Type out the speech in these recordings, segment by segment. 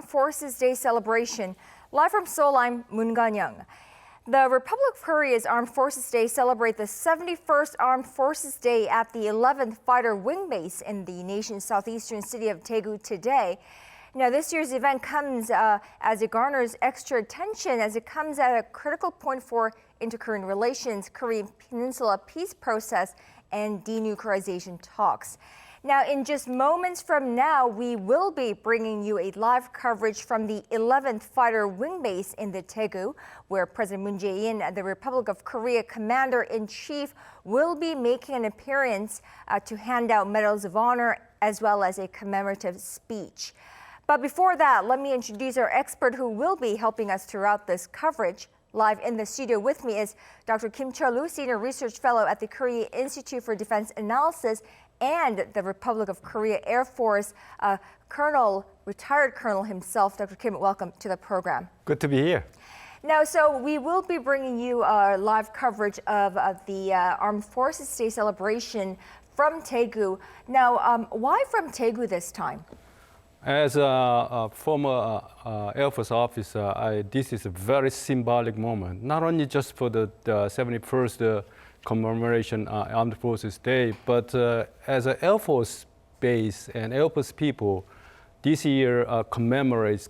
Armed Forces Day celebration. Live from Seoul, I'm Moon Gan-young. The Republic of Korea's Armed Forces Day celebrate the 71st Armed Forces Day at the 11th Fighter Wing Base in the nation's southeastern city of Daegu today. Now, this year's event comes as it garners extra attention as it comes at a critical point for inter-Korean relations, Korean Peninsula peace process, and denuclearization talks. Now, in just moments from now, we will be bringing you a live coverage from the 11th Fighter Wing Base in the Daegu, where President Moon Jae-in, the Republic of Korea Commander-in-Chief, will be making an appearance to hand out medals of honor as well as a commemorative speech. But before that, let me introduce our expert who will be helping us throughout this coverage. Live in the studio with me is Dr. Kim Chul-woo, Senior Research Fellow at the Korea Institute for Defense Analysis and the Republic of Korea Air Force retired Colonel himself. Dr. Kim, welcome to the program. Good to be here. Now, so we will be bringing you live coverage of the Armed Forces Day celebration from Daegu. Now, why from Daegu this time? As a former Air Force officer, this is a very symbolic moment, not only just for the 71st commemoration Armed Forces Day, but as an Air Force base and Air Force people, this year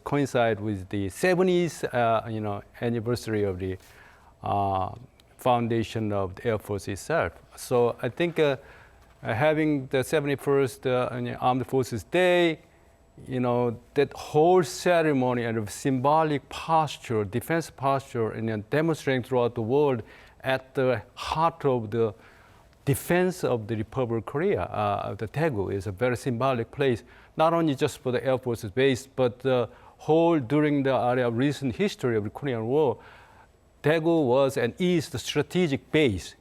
coincide with the 70th anniversary of the foundation of the Air Force itself. So I think having the 71st Armed Forces Day, that whole ceremony and symbolic posture, defense posture, and demonstrating throughout the world at the heart of the defense of the Republic of Korea, the Daegu is a very symbolic place, not only just for the Air Force's base, but the whole during the recent history of the Korean War, Daegu was and is the strategic base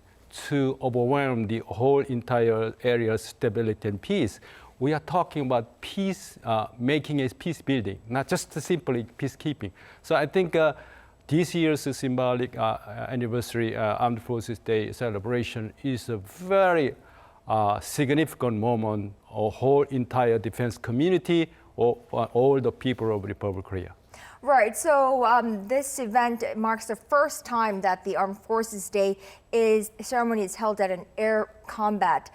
to overwhelm the whole entire area's stability and peace. We are talking about peace, making a peace building, not just simply peacekeeping. So I think this year's symbolic anniversary Armed Forces Day celebration is a very significant moment for the whole entire defense community, or all the people of the Republic of Korea. Right, so this event marks the first time that the Armed Forces Day ceremony is held at an air combat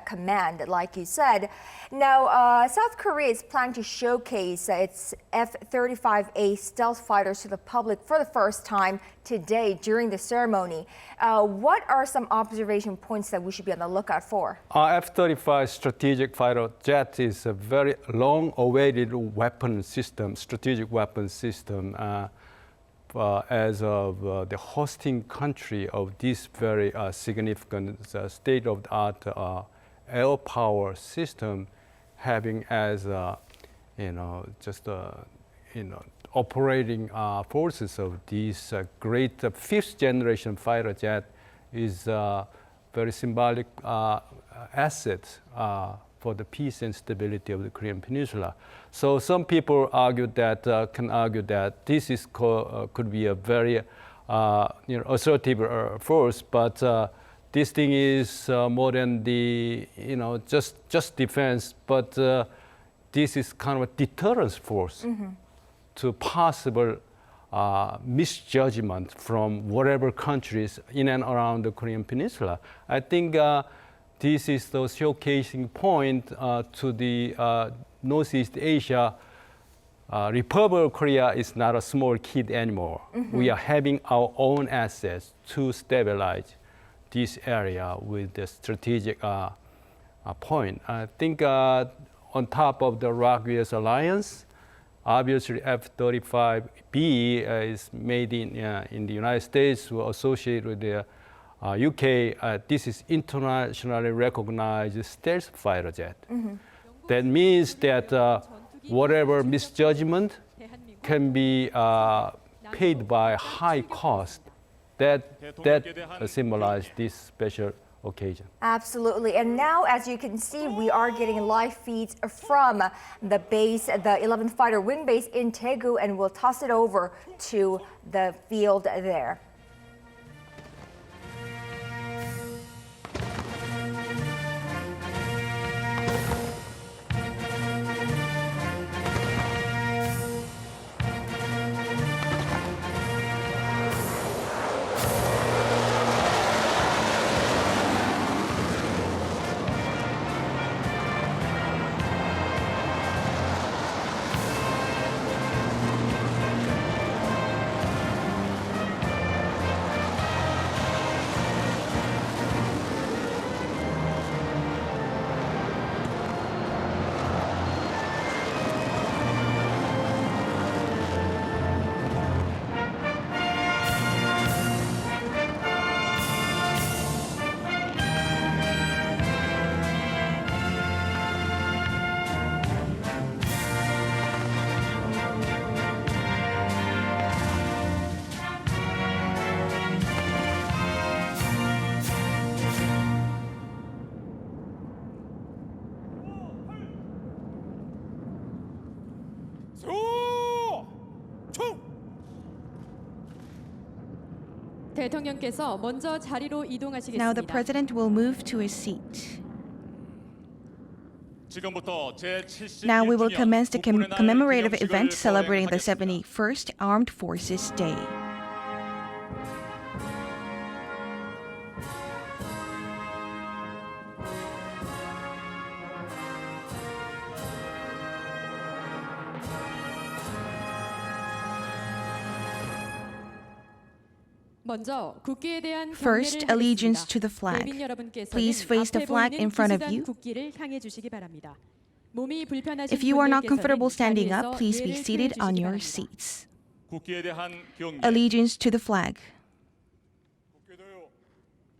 command, like you said. Now, South Korea is planning to showcase its F-35A stealth fighters to the public for the first time today during the ceremony. What are some observation points that we should be on the lookout for? F-35 strategic fighter jet is a very long-awaited strategic weapon system. As of the hosting country of this very significant state-of-the-art air power system, having as operating forces of these great fifth-generation fighter jet is a very symbolic asset for the peace and stability of the Korean Peninsula. So some people can argue that this is could be a very assertive force, but this thing is more than the just defense, but this is kind of a deterrence force to possible misjudgment from whatever countries in and around the Korean Peninsula. I think this is the showcasing point to the Northeast Asia. Republic of Korea is not a small kid anymore. We are having our own assets to stabilize this area with the strategic point. I think on top of the ROK-US alliance, obviously F-35B is made in the United States, to associate with the UK. This is internationally recognized stealth fighter jet. That means that whatever misjudgment can be paid by high cost, that symbolizes this special occasion. Absolutely. And now, as you can see, we are getting live feeds from the base, the 11th Fighter Wing Base in Daegu, and we'll toss it over to the field there. 대통령께서 먼저 자리로 이동하시겠습니다. Now the president will move to his seat. Now we will commence the commemorative event celebrating the 71st Armed Forces Day. 먼저 국기에 대한 First, 경례를 allegiance 하겠습니다. to the flag. 대빈 여러분께서는 Please face the 앞에 flag in 보이는 front of 기수단 you. 국기를 향해 주시기 바랍니다. 몸이 불편하신 If you are not comfortable standing 분들께서는 up, please be 자리에서 seated 예를 on 표해 your 주시기 바랍니다. seats. 국기에 대한 경례. Allegiance to the flag. 국기도요.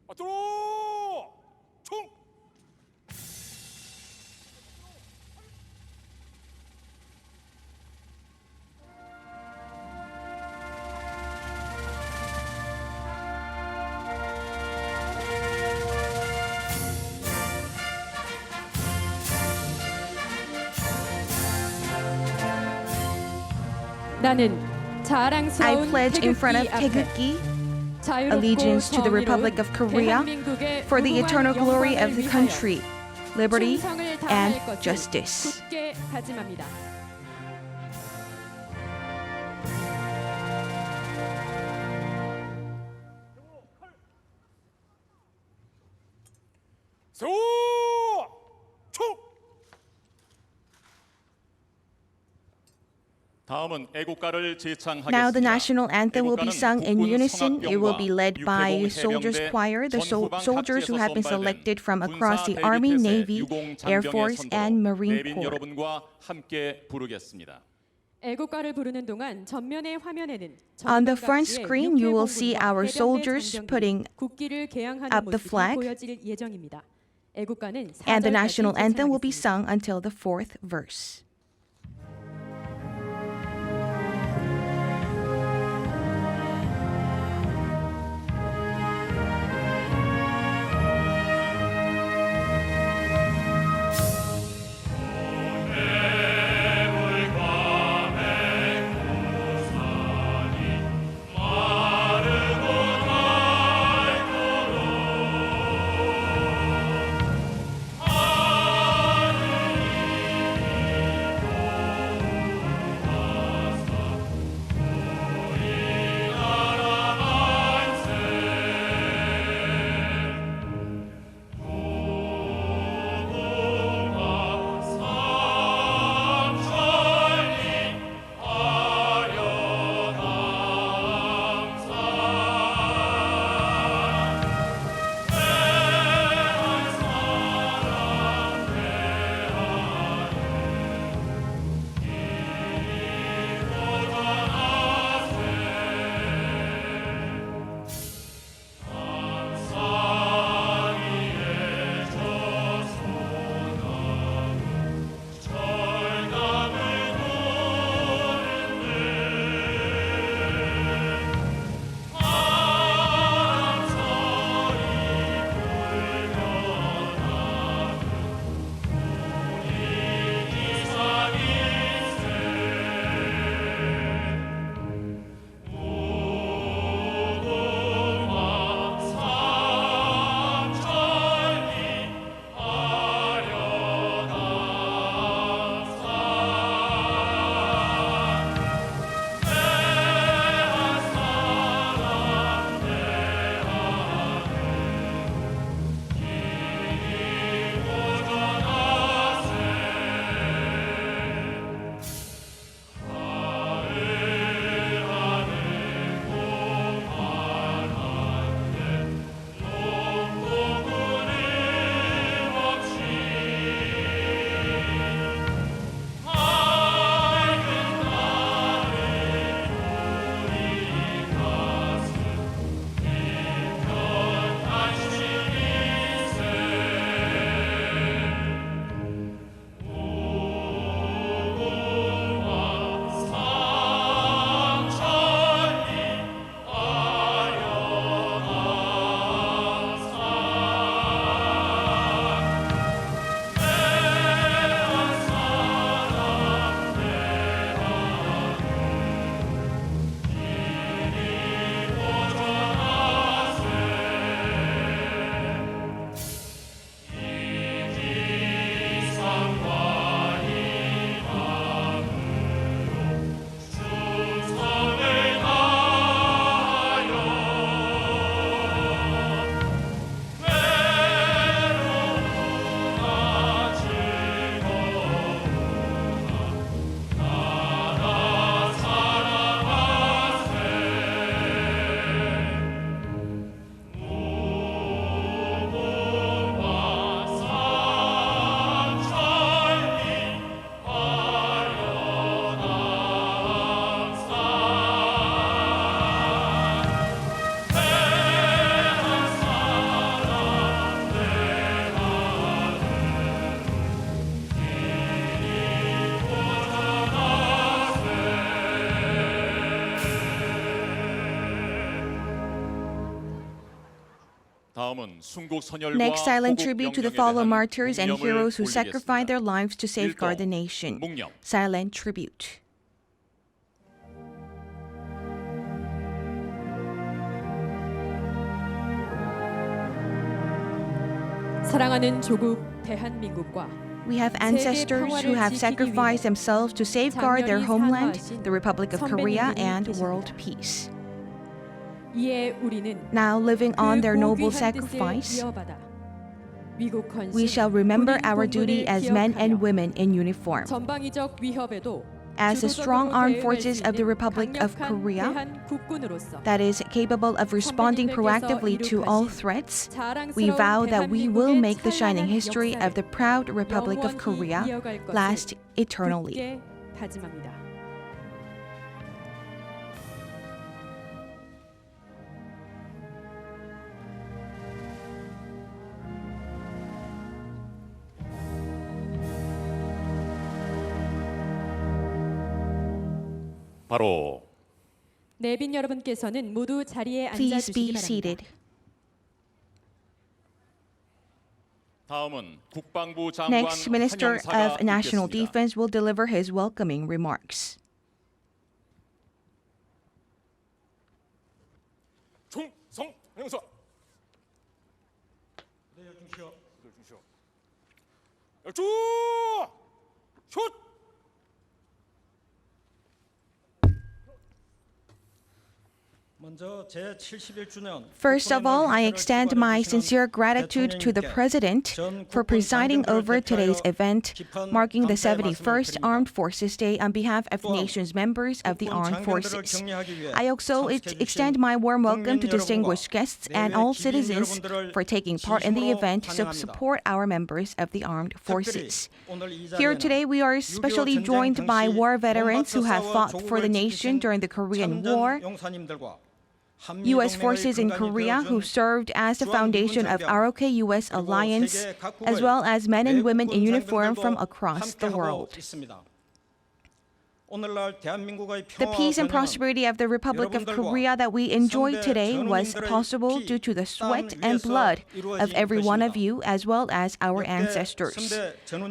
앞으로 총. 나는 I 자랑스러운 pledge in front of 태극기 앞에 Taegukgi 자유롭고 allegiance to the Republic of Korea 대한민국의 for the 무궁한 eternal glory of 영광을 the 위하여 country, liberty 충성을 다할 and 것을 justice. 굳게 다짐합니다. 세워 총. 다음은 애국가를 제창하겠습니다. Now the national anthem will be sung in 애국가는 unison. It will be led by 육해공 soldiers 해병대 choir, the 전후방 soldiers who have been 각지에서 selected from 선발된 across the 군사 Army, 대비 태세 Navy, 유공 Air 장병의 Force, 선도로 and Marine 내빈 Corps. 여러분과 함께 부르겠습니다. 애국가를 부르는 동안 전면의 화면에는 On the 전방 front 각지의 screen, you will see 육해공군과 our 해병대 soldiers 장병들이 putting 국기를 개항하는 up the 모습이 flag, 보여질 예정입니다. 애국가는 and the 4절까지 national anthem will be 제창하겠습니다. sung until the 4th verse. 다음은 순국 선열과 Next, silent 호국 tribute to the 영령에 fallen 대한 martyrs and 묵념을 heroes who sacrificed their 올리겠습니다. lives to safeguard the nation. 묵념. Silent tribute. 사랑하는 조국 대한민국과 We have ancestors who have sacrificed themselves to safeguard their homeland, the Republic of Korea, and world peace. 이에 우리는 Now, living on their 그 noble 고귀한 뜻을 sacrifice, 이어받아 위국 헌신, we shall remember 군인 our duty 동물을 as men and 기억하며 women in uniform. 전방위적 위협에도 As the strong 주도적으로 armed 대응할 forces 수 of the 있는 Republic of 강력한 Korea 대한 국군으로서 that is capable of responding proactively to all threats, we vow that we will make the shining history of the proud Republic of Korea last eternally. 굳게 다짐합니다. 바로 내빈 여러분께서는 모두 자리에 Please 앉아주시기 be 바랍니다. seated. 다음은 국방부 장관 Next, Minister 환영사가 of National 있겠습니다. Defense will deliver his welcoming remarks. 충성 환영사. 네, 중시여. 열주 슛. First of all, I extend my sincere gratitude to the President for presiding over today's event, marking the 71st Armed Forces Day on behalf of the nation's members of the armed forces. I also extend my warm welcome to distinguished guests and all citizens for taking part in the event to support our members of the armed forces. Here today, we are especially joined by war veterans who have fought for the nation during the Korean War, U.S. forces in Korea who served as the foundation of ROK-US alliance, as well as men and women in uniform from across the world. The peace and prosperity of the Republic of Korea that we enjoy today was possible due to the sweat and blood of every one of you, as well as our ancestors.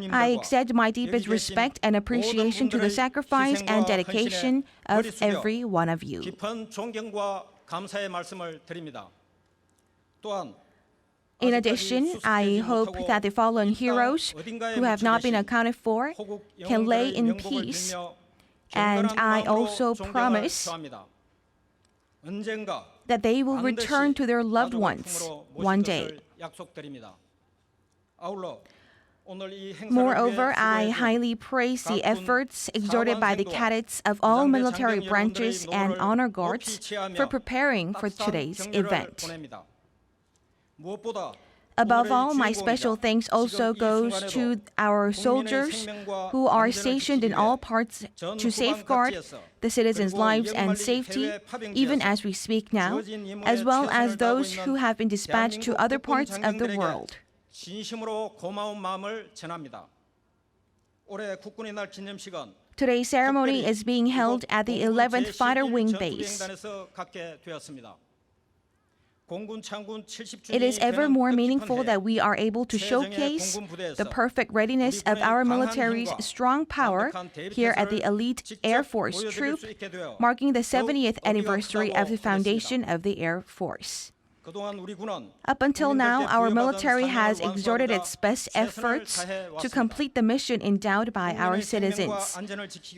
I extend my deepest respect and appreciation to the sacrifice and dedication of every one of you. In addition, I hope that the fallen heroes who have not been accounted for can lay in peace, and I also promise that they will return to their loved ones one day. Moreover, I highly praise the efforts exerted by the cadets of all military branches and honor guards for preparing for today's event. Above all, my special thanks also goes to our soldiers who are stationed in all parts to safeguard the citizens' lives and safety, even as we speak now, as well as those who have been dispatched to other parts of the world. Today's ceremony is being held at the 11th Fighter Wing Base. It is ever more meaningful that we are able to showcase the perfect readiness of our military's strong power here at the elite Air Force troop, marking the 70th anniversary of the foundation of the Air Force. Up until now, our military has exerted its best efforts to complete the mission endowed by our citizens.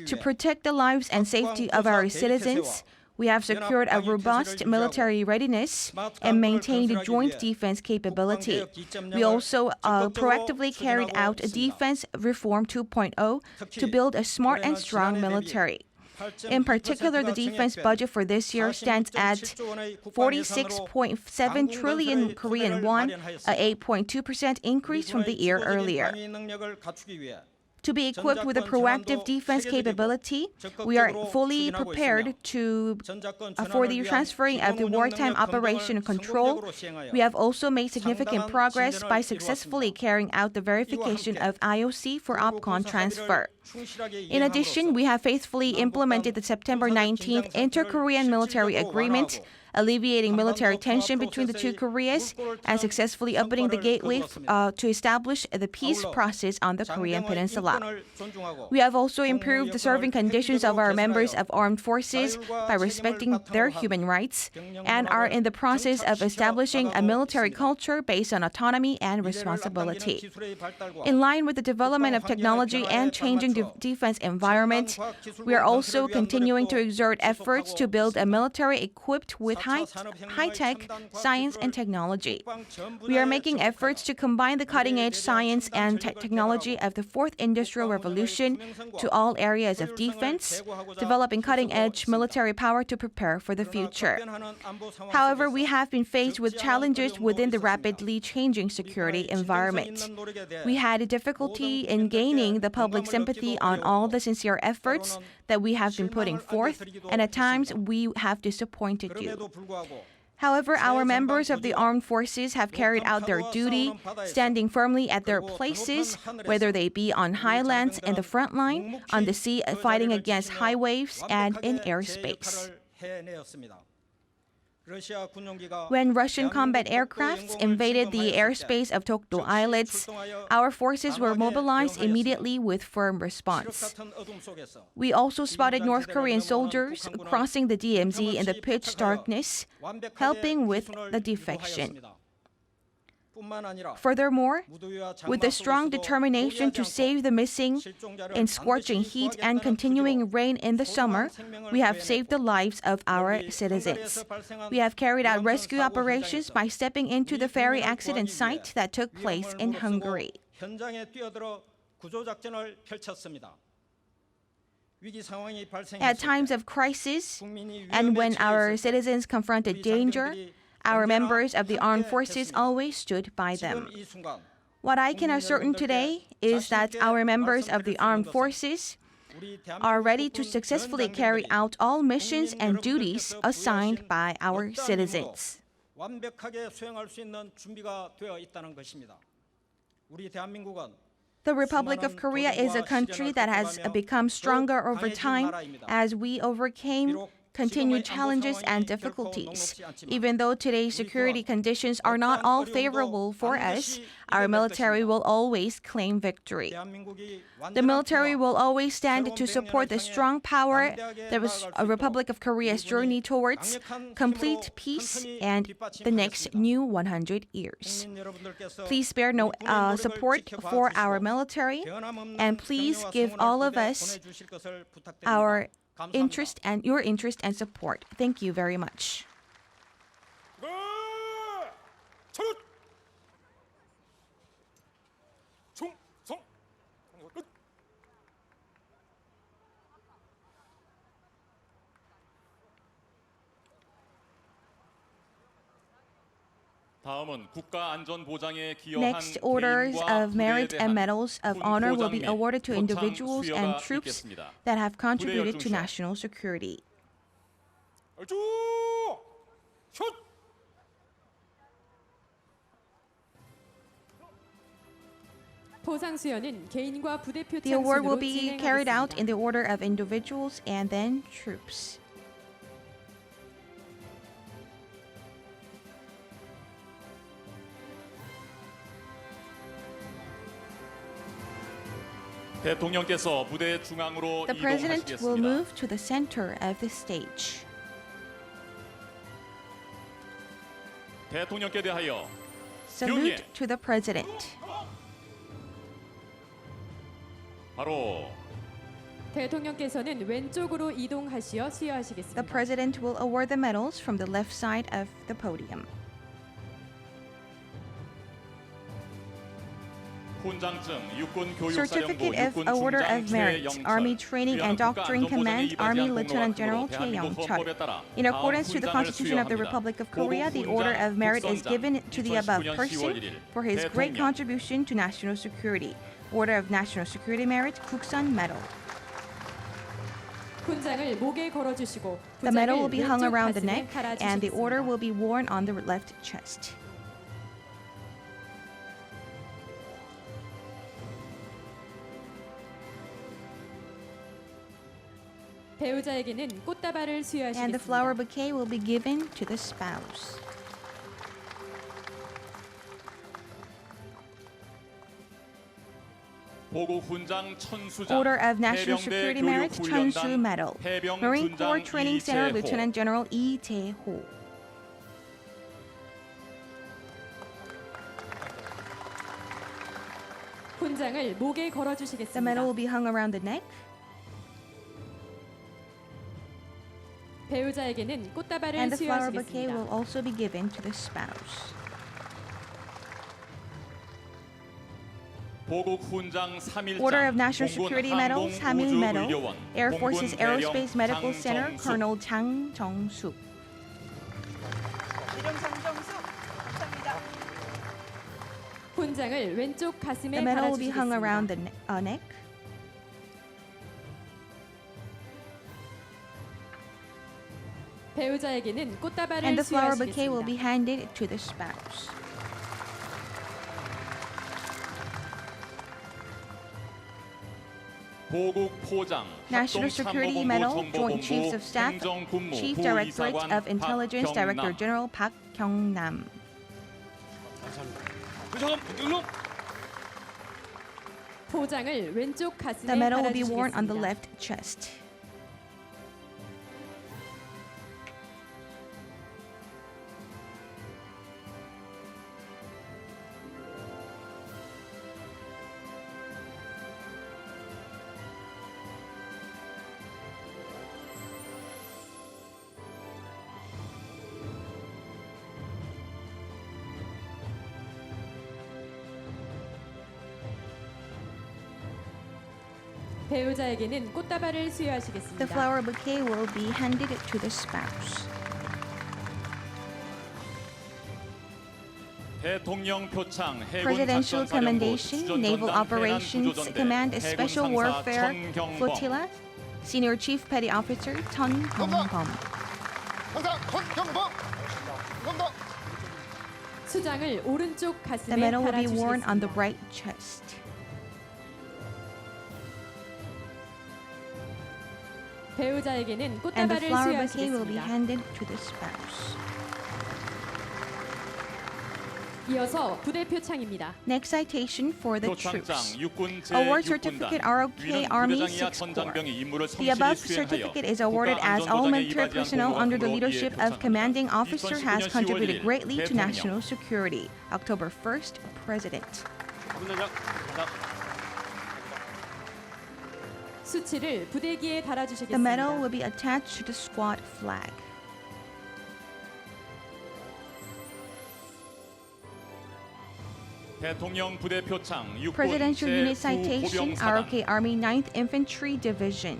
To protect the lives and safety of our citizens, we have secured a robust military readiness and maintained joint defense capability. We also proactively carried out a Defense Reform 2.0 to build a smart and strong military. In particular, the defense budget for this year stands at 46.7 trillion Korean won, a 8.2% increase from the year earlier. To be equipped with a proactive defense capability, we are fully prepared for the transferring of the wartime operation control. We have also made significant progress by successfully carrying out the verification of IOC for OPCON transfer. In addition, we have faithfully implemented the September 19th Inter-Korean Military Agreement, alleviating military tension between the two Koreas, and successfully opening the gateway to establish the peace process on the Korean Peninsula. We have also improved the serving conditions of our members of armed forces by respecting their human rights, and are in the process of establishing a military culture based on autonomy and responsibility. In line with the development of technology and changing defense environment, we are also continuing to exert efforts to build a military equipped with high-tech science and technology. We are making efforts to combine the cutting-edge science and technology of the Fourth Industrial Revolution to all areas of defense, developing cutting-edge military power to prepare for the future. However, we have been faced with challenges within the rapidly changing security environment. We had a difficulty in gaining the public sympathy on all the sincere efforts that we have been putting forth, and at times we have disappointed you. However, our members of the armed forces have carried out their duty, standing firmly at their places, whether they be on highlands in the front line, on the sea fighting against high waves, and in airspace. When Russian combat aircrafts invaded the airspace of Dokdo Islets, our forces were mobilized immediately with firm response. We also spotted North Korean soldiers crossing the DMZ in the pitch darkness, helping with the defection. Furthermore, with the strong determination to save the missing in scorching heat and continuing rain in the summer, we have saved the lives of our citizens. We have carried out rescue operations by stepping into the ferry accident site that took place in Hungary. At times of crisis, and when our citizens confronted danger, our members of the armed forces always stood by them. What I can ascertain today is that our members of the armed forces are ready to successfully carry out all missions and duties assigned by our citizens. The Republic of Korea is a country that has become stronger over time as we overcame continued challenges and difficulties. Even though today's security conditions are not all favorable for us, our military will always claim victory. The military will always stand to support the strong power that was a Republic of Korea's journey towards complete peace and the next new 100 years. Please spare no support for our military, and please give all of us our your interest and support. Thank you very much. Next, orders of merit and medals of honor will be awarded to individuals and troops that have contributed to national security. The award will be carried out in the order of individuals and then troops. The President will move to the center of the stage. Salute to the President. The President will award the medals from the left side of the podium. Certificate of Order of Merit, Army Training and Doctrine Command, Army Lieutenant General Tae Young-chul. In accordance to the Constitution of the Republic of Korea, the Order of Merit is given to the above person for his great contribution to national security. Order of National Security Merit, Kuksan Medal. The medal will be hung around the neck, and the order will be worn on the left chest. 배우자에게는 꽃다발을 And the flower 수여하시겠습니다. bouquet will be given to the spouse. 보국 훈장 천수장, Order of National 해병대 Security Merit 교육훈련단, Chunsu Medal. 해병 Marine 군장 Corps Training Center 이재호. Lieutenant General Lee Jae-ho. 훈장을 목에 The medal 걸어주시겠습니다. will be hung around the neck. 배우자에게는 꽃다발을 And the flower bouquet will 수여하시겠습니다. also be given to the spouse. 보국 훈장 3일장, Order of National 공군 Security Medal, 항공 3일 우주 Medal, 의료원, Air 공군 Forces 대령 Aerospace Medical Center, 장정숙. Colonel Chang Jong-suk. 훈장을 왼쪽 The 가슴에 medal will be hung around 달아주시겠습니다. the neck. 배우자에게는 꽃다발을 And the flower bouquet will be 수여하시겠습니다. handed to the spouse. 보국 포장, National Security Medal, Joint Chiefs of Staff, 행정군무 Chief Directorate 부의사관 of Intelligence Director 박경남. General Park Kyung-nam. 부장관 박경남. 포장을 왼쪽 가슴에 The medal will be worn on the 달아주시겠습니다. left chest. 배우자에게는 꽃다발을 The 수여하시겠습니다. flower bouquet will be handed to the spouse. 대통령 표창, 해군 Presidential 작전사령부, Commendation, 주전전단, Naval 해난 Operations 구조전대, Command 해군 Special 상사 Warfare 천경범. Flotilla, Senior Chief Petty Officer Chun Kyung-bom. 항상 건경범 건경 수장을 오른쪽 The 가슴에 medal will be worn on the 달아주시겠습니다. right chest. 배우자에게는 And the 꽃다발을 flower bouquet will be 수여하시겠습니다. handed to the spouse. 이어서 부대 표창입니다. Next citation for the 표창장 troops. 육군 Award 제6군단 certificate ROK Army 6 Corps. The above certificate is awarded as all military personnel under the leadership of commanding officer has contributed greatly to national security. October 1st, President. 수치를 부대기에 The medal will 달아주시겠습니다. be attached to the squad flag. 대통령 부대 표창 육군 Presidential Unit 제9 Citation, 보병사단. ROK Army 9th Infantry Division.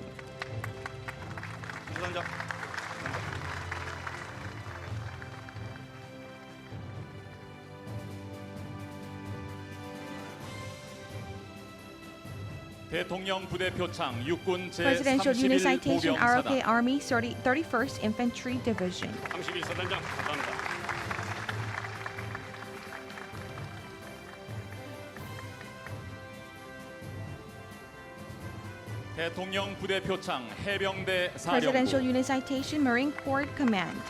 대통령 부대 표창 육군 Presidential Unit 제31 Citation, ROK 보병사단. Army 31st Infantry Division. 31사단장 감사합니다. 대통령 부대 표창 해병대 Presidential 사령부. Unit Citation, Marine Corps Command.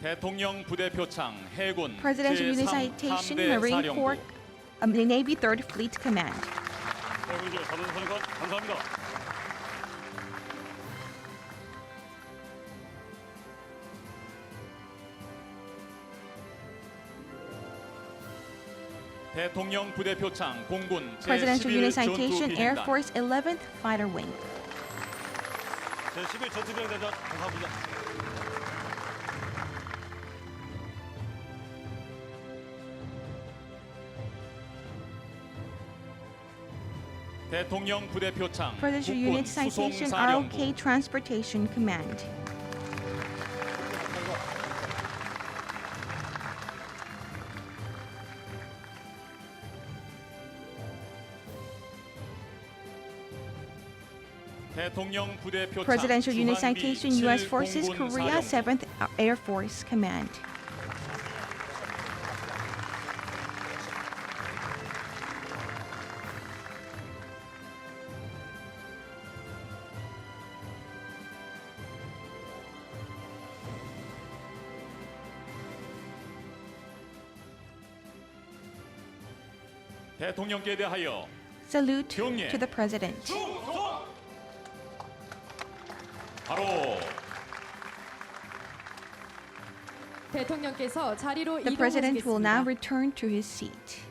대통령 부대 표창 해군 Presidential Unit 제3 Citation, 함대 Marine 사령부. Corps, Navy 3rd Fleet Command. 감사합니다. 대통령 부대 표창 공군 Presidential Unit 제11 Citation, Air 전투비행단. Force 11th Fighter Wing. 제11 전투비행단 감사합니다. 대통령 부대 표창 Presidential 국군 Unit Citation, 수송사령부. ROK Transportation Command. 대통령 부대 표창 Presidential Unit 주한미 Citation, U.S. Forces, 칠공군 Korea 사령부. 7th Air Force Command. 대통령께 대하여 Salute 경례. to the President. 바로 대통령께서 자리로 The President will now 이동하시겠습니다. return to his seat.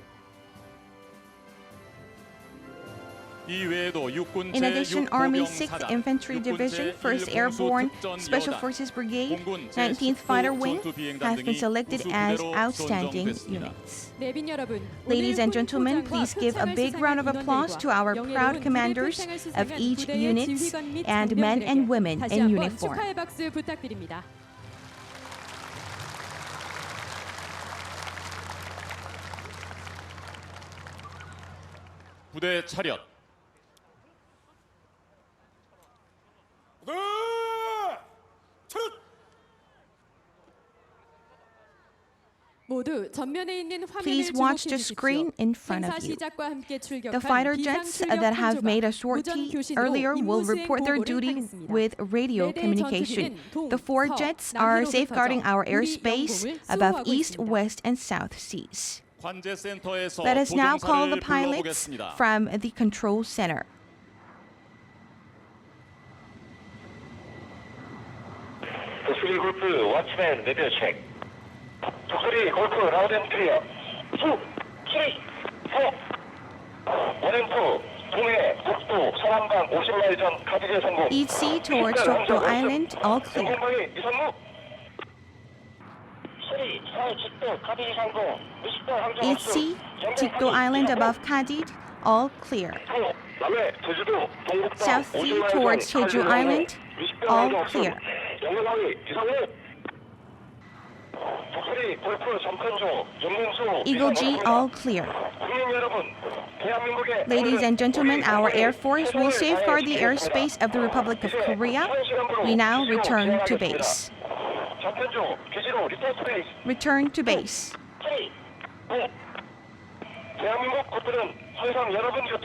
이 외에도 육군 In addition, Army 6th 제6보병사단, Infantry Division, 1st Airborne Special Forces Brigade, 19th Fighter Wing have been selected as outstanding units. 내빈 여러분, Ladies and 오늘 gentlemen, 훈 please 포장과 give a 표창을 big round of 수상한 applause to our 인원들과 proud 영예로운 commanders 부대 표창을 of 수상한 each 부대의 unit 지휘관 및 and men 장병들에게 and women 다시 in 한번 uniform. 축하의 박수 부탁드립니다. 부대 차렷. 모두 전면에 있는 Please 화면을 watch the 주목해 screen 주십시오. in front 행사 of you. 시작과 함께 출격한 The fighter jets that have made a sortie earlier will report their duty with radio communication. The four jets are safeguarding our airspace above East, West, and South Seas. 관제센터에서 Let us now call the 조종사를 pilots 불러보겠습니다. from the control center. 독수리 골프 워치맨 레디오 체크. 독수리 골프 라우드 앤 클리어. 수, 수리, 소. 원앤투, 동해, 북부, 서남강 50마일 전 카디제 성공. Each sea towards Dokdo Island, all clear. 성공방위 이선무. 수리, 서, 직도, 카디제 성공. 20도 항정 Each sea, Tikdo Island above Kadid, all clear. 남해, 제주도, 동북방 South sea 50마일 towards 전 Jeju 카디제 Island, 성공. 20도 all 항정 clear. 영광방위 이선무. 독수리 골프 전편조, 영문수. Eagle G, all clear. Ladies and gentlemen, our Air Force will safeguard the airspace of the Republic of Korea. We now return to base. Return to base.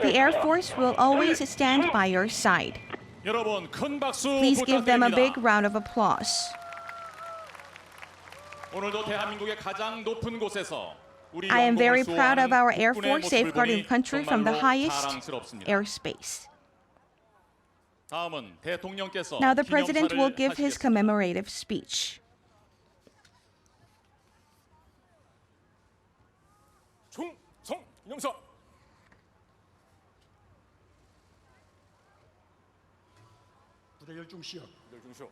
The Air Force will always stand by your side. 여러분 큰 박수 Please give them a big 부탁드립니다. round of applause. 오늘도 대한민국의 가장 높은 곳에서 우리 I am very 영공을 proud of our Air 수호하는 Force 국군의 safeguarding 모습을 the country 보니 from the 정말로 highest 자랑스럽습니다. airspace. 다음은 대통령께서 Now the President will 기념사를 give his 하시겠습니다. commemorative speech. 충성 기념사. 부대 열중 시작. 열중 시작.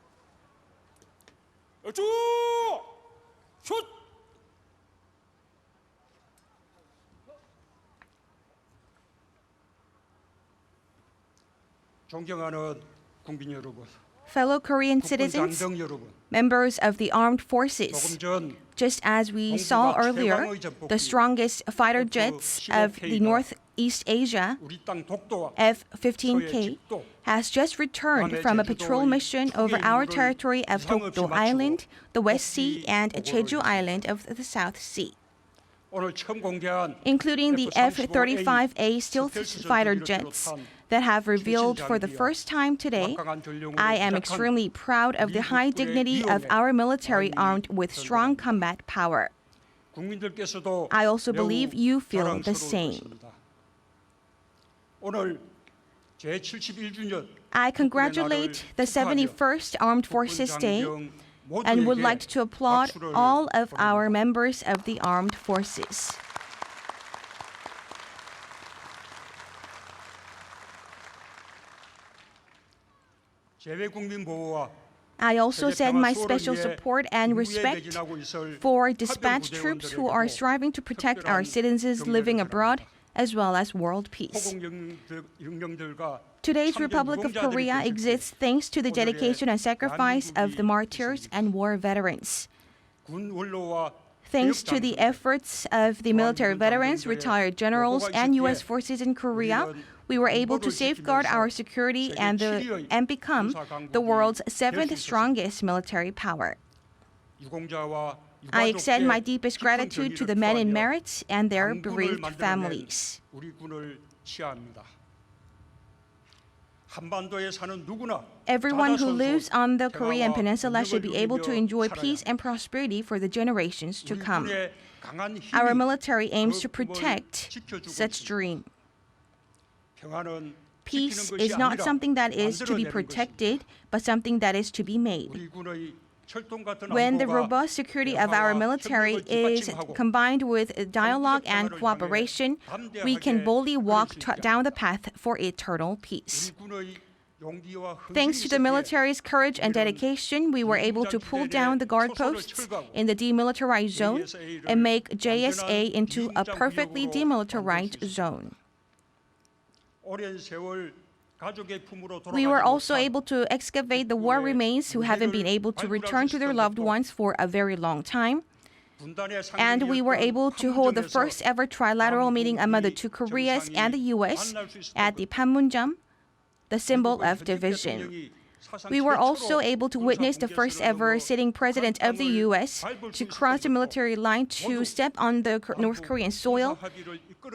열중 슛. 존경하는 국민 여러분, Fellow Korean 국군 citizens, 장병 여러분, members of the armed 조금 forces, 전 just as we saw earlier, the strongest fighter jets of the Northeast Asia, 우리 땅 독도와 F-15K, has just returned from a patrol mission over our territory of Dokdo Island, the West Sea, and Jeju Island of the South Sea, 오늘 처음 공개한 including the F-35A stealth fighter jets that have revealed for the first time today. I am extremely proud of the high dignity of our military armed with strong combat power. 국민들께서도 I also believe you feel the 자랑스러울 same. 것입니다. 오늘 제71주년 I congratulate the 71st Armed Forces Day and would like to applaud all of our members of the armed forces. 재외국민 보호와 I also send my special support and respect for dispatch troops who are striving to protect our citizens living abroad, as well as world peace. Today's Republic of Korea exists thanks to the dedication and sacrifice of the martyrs and war veterans. Thanks to the efforts of the military veterans, retired generals, and U.S. forces in Korea, we were able to safeguard our security and become the world's 7th strongest military power. I extend my deepest gratitude to the men in merit and their bereaved families. 한반도에 사는 누구나 Everyone who 자자손손 lives on the Korean 평화와 peninsula should be able to 능력을 enjoy 누리며 peace and prosperity for the generations to 우리 come. 군의 강한 힘이 Our military aims 그 to 꿈을 protect 지켜주고 such 있습니다. dream. 평화는 Peace 지키는 is 것이 not 아니라 something that is to be 만들어내는 protected, but something that is to be made. 우리 군의 철동 같은 When the 안보가 robust security of our 대화와 military 협력을 is 뒷받침하고 combined with dialogue and 평화를 cooperation, 향해 we can 담대하게 boldly walk 걸을 수 있게 down the path for eternal peace. 우리 군의 용기와 Thanks to the 헌신이 있었기에 military's courage and dedication, we were able to pull down the guard posts in the demilitarized zone and make JSA into a perfectly demilitarized zone. 오랜 세월 가족의 품으로 We were 돌아가지 also 못한 able to excavate the war remains who haven't been able to return to their loved ones for a very long time. 분단의 And we were 상징이었던 able to hold the 판문점에서 first ever trilateral meeting among the two Koreas and the US at the Panmunjom, the symbol of division. We were also able to witness the first ever sitting president of the US to cross the military line to step on the North Korean soil,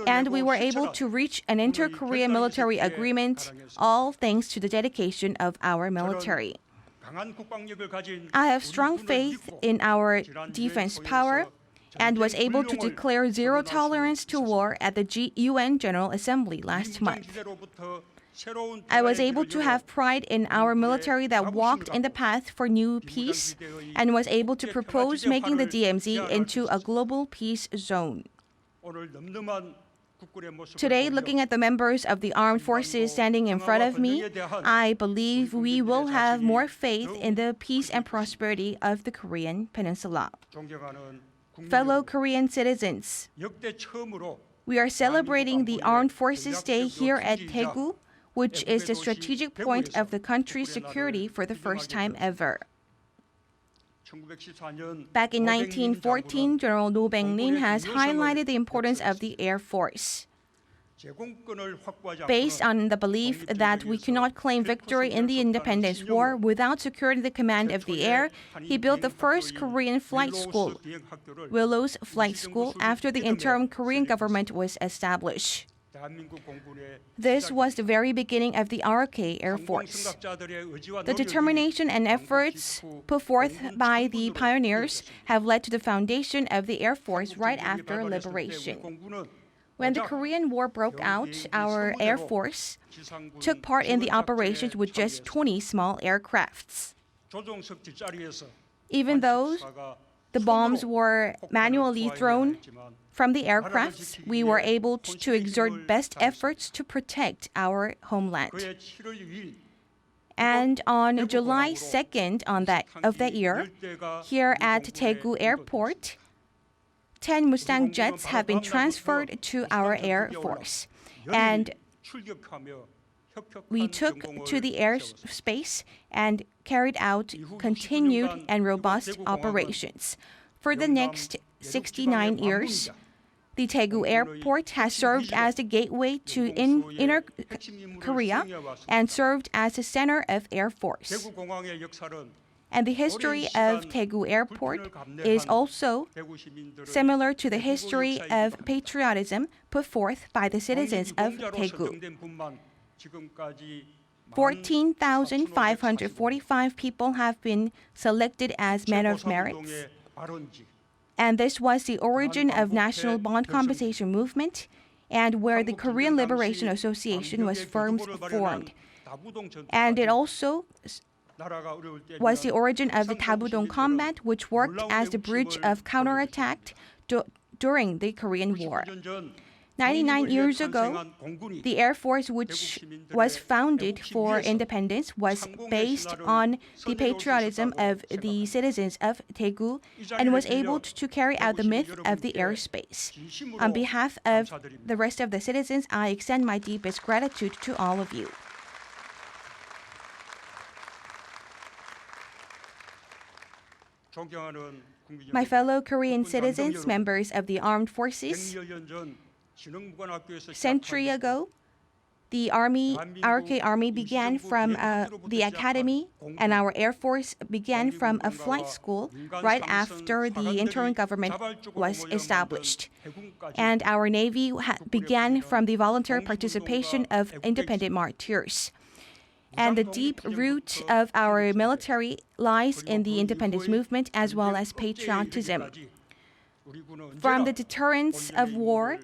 and we were able to reach an inter-Korean military agreement, all thanks to the dedication of our military. I have strong faith in our defense power and was able to declare zero tolerance to war at the UN General Assembly last month. I was able to have pride in our military that walked in the path for new peace and was able to propose making the DMZ into a global peace zone. Today, looking at the members of the armed forces standing in front of me, I believe we will have more faith in the peace and prosperity of the Korean Peninsula. Fellow Korean citizens, we are celebrating the Armed Forces Day here at Daegu, which is the strategic point of the country's security for the first time ever. Back in 1914, General No Baeng-rin has highlighted the importance of the Air Force. Based on the belief that we cannot claim victory in the independence war without securing the command of the air, he built the first Korean flight school, Willows Flight School, after the interim Korean government was established. This was the very beginning of the RK Air Force. The determination and efforts put forth by the pioneers have led to the foundation of the Air Force right after liberation. When the Korean War broke out, our Air Force took part in the operations with just 20 small aircrafts. Even though the bombs were manually thrown from the aircrafts, we were able to exert best efforts to protect our homeland. And on July 2nd of that year, here at Daegu Airport, 10 Mustang jets have been transferred to our Air Force. And we took to the airspace and carried out continued and robust operations. For the next 69 years, the Daegu Airport has served as the gateway to inner Korea and served as the center of Air Force. And the history of Daegu Airport is also similar to the history of patriotism put forth by the citizens of Daegu. 14,545 people have been selected as Men of Merit. And this was the origin of National Bond Compensation Movement and where the Korean Liberation Association was formed. And it also was the origin of the Dabudong Combat, which worked as the bridge of counterattack during the Korean War. 99 years ago, the Air Force, which was founded for independence, was based on the patriotism of the citizens of Daegu and was able to carry out the myth of the airspace. On behalf of the rest of the citizens, I extend my deepest gratitude to all of you. My fellow Korean citizens, members of the armed forces, century ago, the RK Army began from the academy, and our Air Force began from a flight school right after the interim government was established. And our Navy began from the voluntary participation of independent martyrs. And the deep root of our military lies in the independence movement as well as patriotism. From the deterrence of war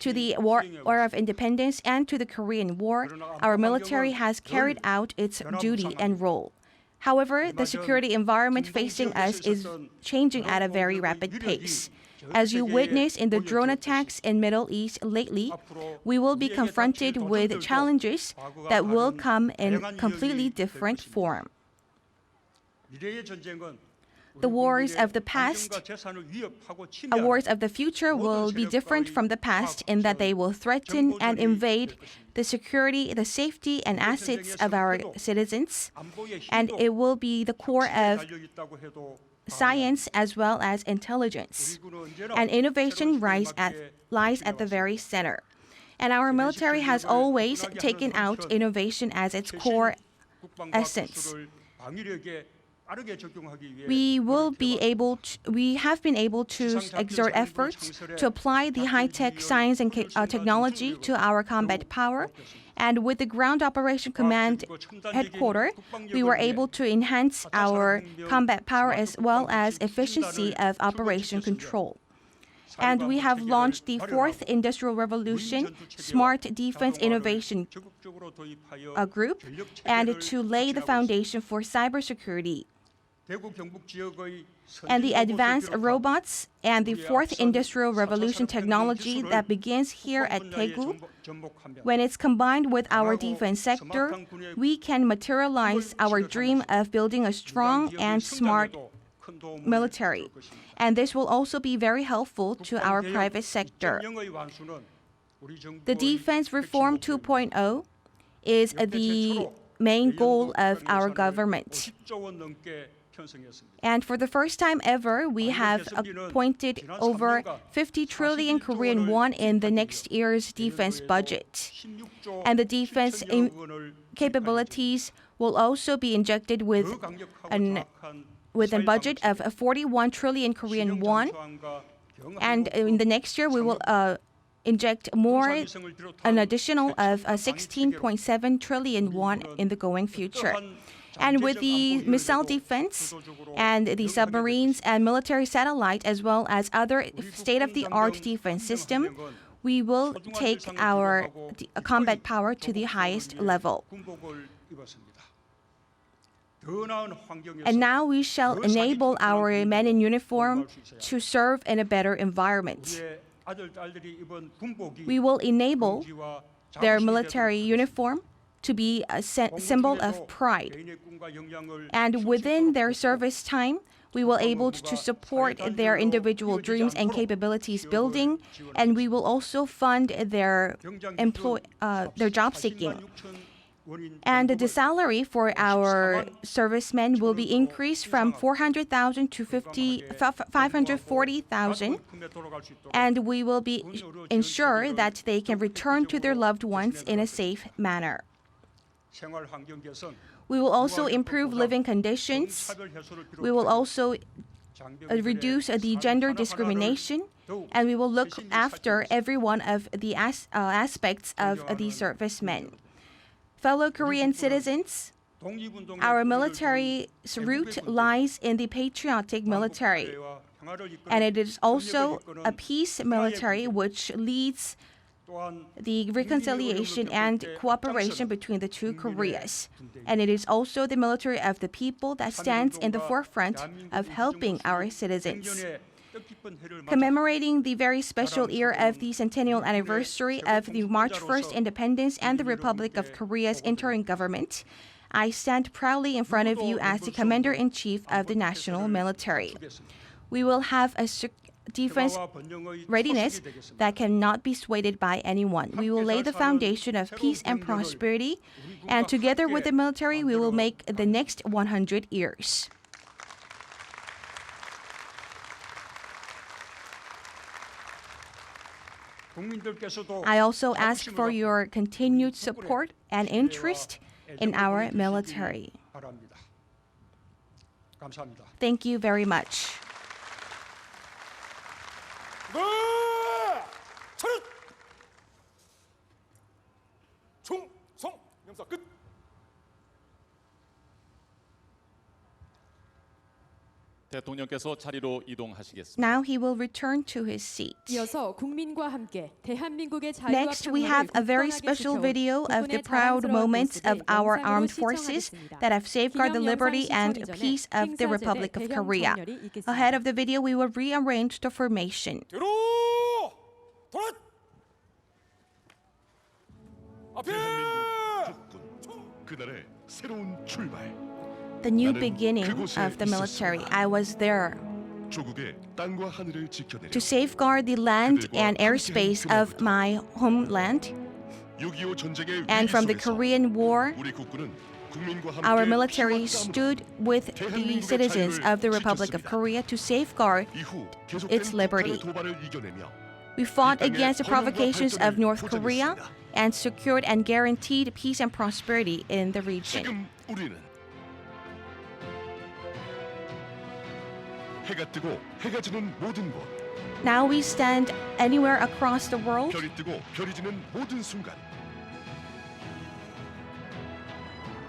to the War of Independence and to the Korean War, our military has carried out its duty and role. However, the security environment facing us is changing at a very rapid pace. As you witness in the drone attacks in Middle East lately, we will be confronted with challenges that will come in completely different form. The wars of the past, wars of the future will be different from the past in that they will threaten and invade the security, the safety, and assets of our citizens, and it will be the core of science as well as intelligence. And innovation lies at the very center. And our military has always taken out innovation as its core essence. We have been able to exert efforts to apply the high-tech science and technology to our combat power. And with the Ground Operation Command Headquarters, we were able to enhance our combat power as well as efficiency of operation control. And we have launched the Fourth Industrial Revolution Smart Defense Innovation Group and to lay the foundation for cybersecurity. And the advanced robots and the Fourth Industrial Revolution technology that begins here at Daegu, when it's combined with our defense sector, we can materialize our dream of building a strong and smart military. And this will also be very helpful to our private sector. The Defense Reform 2.0 is the main goal of our government. And for the first time ever, we have appointed over 50 trillion Korean won in the next year's defense budget. And the defense capabilities will also be injected with a budget of 41 trillion Korean won. And in the next year, we will inject an additional of 16.7 trillion won in the going future. And with the missile defense and the submarines and military satellite, as well as other state-of-the-art defense system, we will take our combat power to the highest level. And now we shall enable our men in uniform to serve in a better environment. We will enable their military uniform to be a symbol of pride. And within their service time, we will able to support their individual dreams and capabilities building, and we will also fund their job seeking. And the salary for our servicemen will be increased from 400,000 to 540,000, and we will ensure that they can return to their loved ones in a safe manner. We will also improve living conditions. We will also reduce the gender discrimination, and we will look after every one of the aspects of the servicemen. Fellow Korean citizens, our military's root lies in the patriotic military, and it is also a peace military which leads the reconciliation and cooperation between the two Koreas. And it is also the military of the people that stands in the forefront of helping our citizens. Commemorating the very special year of the centennial anniversary of the March 1st independence and the Republic of Korea's interim government, I stand proudly in front of you as the Commander-in-Chief of the National Military. We will have a defense readiness that cannot be swayed by anyone. We will lay the foundation of peace and prosperity, and together with the military, we will make the next 100 years. I also ask for your continued support and interest in our military. Thank you very much. 네! 차렷! 충성! 명사 끝! 대통령께서 자리로 이동하시겠습니다. Now he will return to his seat. 이어서 국민과 함께 대한민국의 자유와 Next, we 평화를 have a very 굳건하게 special 지켜온 video of the 국군의 proud 자랑스러운 moments of 모습을 our 영상으로 armed forces 시청하겠습니다. that have safeguarded the 기념 liberty 영상 and 시청 이전에 peace of the 행사제대 Republic of 대형 Korea. 정렬이 있겠습니다. Ahead of the video, we will rearrange the formation. 뒤로 돌아 앞에 그날의 새로운 출발. The new 나는 beginning 그곳에 of the military. 있었으나 I was there 조국의 땅과 하늘을 지켜내려 to safeguard the land and airspace of my homeland. 6.25 전쟁의 And from the 위기 속에서 Korean War, 우리 국군은 국민과 함께 our military 피와 땀으로 stood with the citizens of the Republic of Korea to safeguard 이후 계속된 its liberty. 북한의 도발을 이겨내며 We fought 이 땅의 against the 번영과 provocations 발전을 of North Korea 보장했습니다. and secured and guaranteed peace and prosperity in the region. 지금 우리는 해가 뜨고 해가 지는 모든 곳, Now we stand anywhere across the world, 별이 뜨고 별이 지는 모든 순간,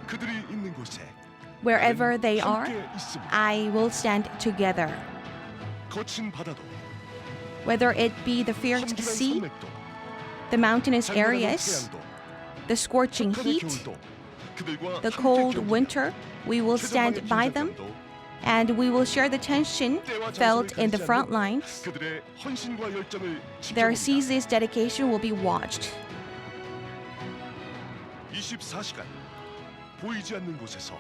그들이 있는 곳에 wherever they are, 함께 있습니다. I will stand together. 거친 바다도 Whether it be the fierce 험준한 sea, 산맥도 the mountainous 장렬하는 areas, 태양도 the scorching 북한의 heat, 겨울도 그들과 the 함께 cold 견디며 winter, we will stand by them and we will share the tension felt in the front lines. 그들의 헌신과 열정을 Their 지켜봅니다. ceaseless dedication will be watched. 24시간 보이지 않는 곳에서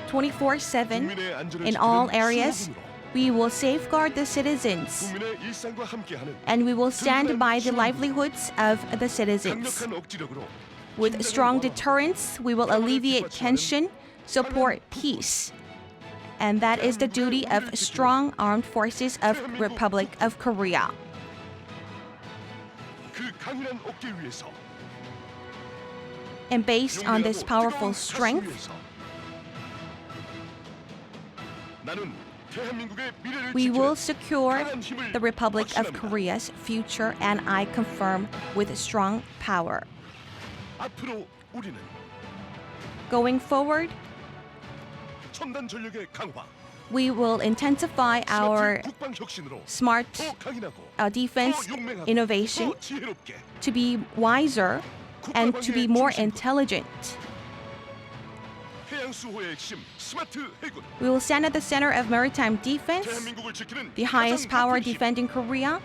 24/7 국민의 안전을 in all 지키는 areas, 수호군으로 we will safeguard the citizens 국민의 일상과 함께하는 and we will stand by the livelihoods of the citizens. 강력한 억지력으로 With strong deterrence, we will alleviate tension, support peace. And that is the duty of strong armed forces of Republic of Korea. 그 강인한 어깨 위에서 And based on this 용맹하고 powerful 뜨거운 가슴 strength, 위에서 나는 대한민국의 미래를 we will 지키는 secure 강한 힘을 the Republic of 확신합니다. Korea's future, and I confirm with strong power. 앞으로 우리는 Going forward, 첨단 전력의 강화, we will intensify our 스마트 국방 혁신으로 smart 더 강인하고 defense 더 용맹하고 innovation 더 지혜롭게 to be wiser and to be more intelligent. 해양 수호의 핵심 스마트 해군, We will stand at the center of maritime defense, 대한민국을 지키는 the highest 가장 power 높은 힘, defending Korea,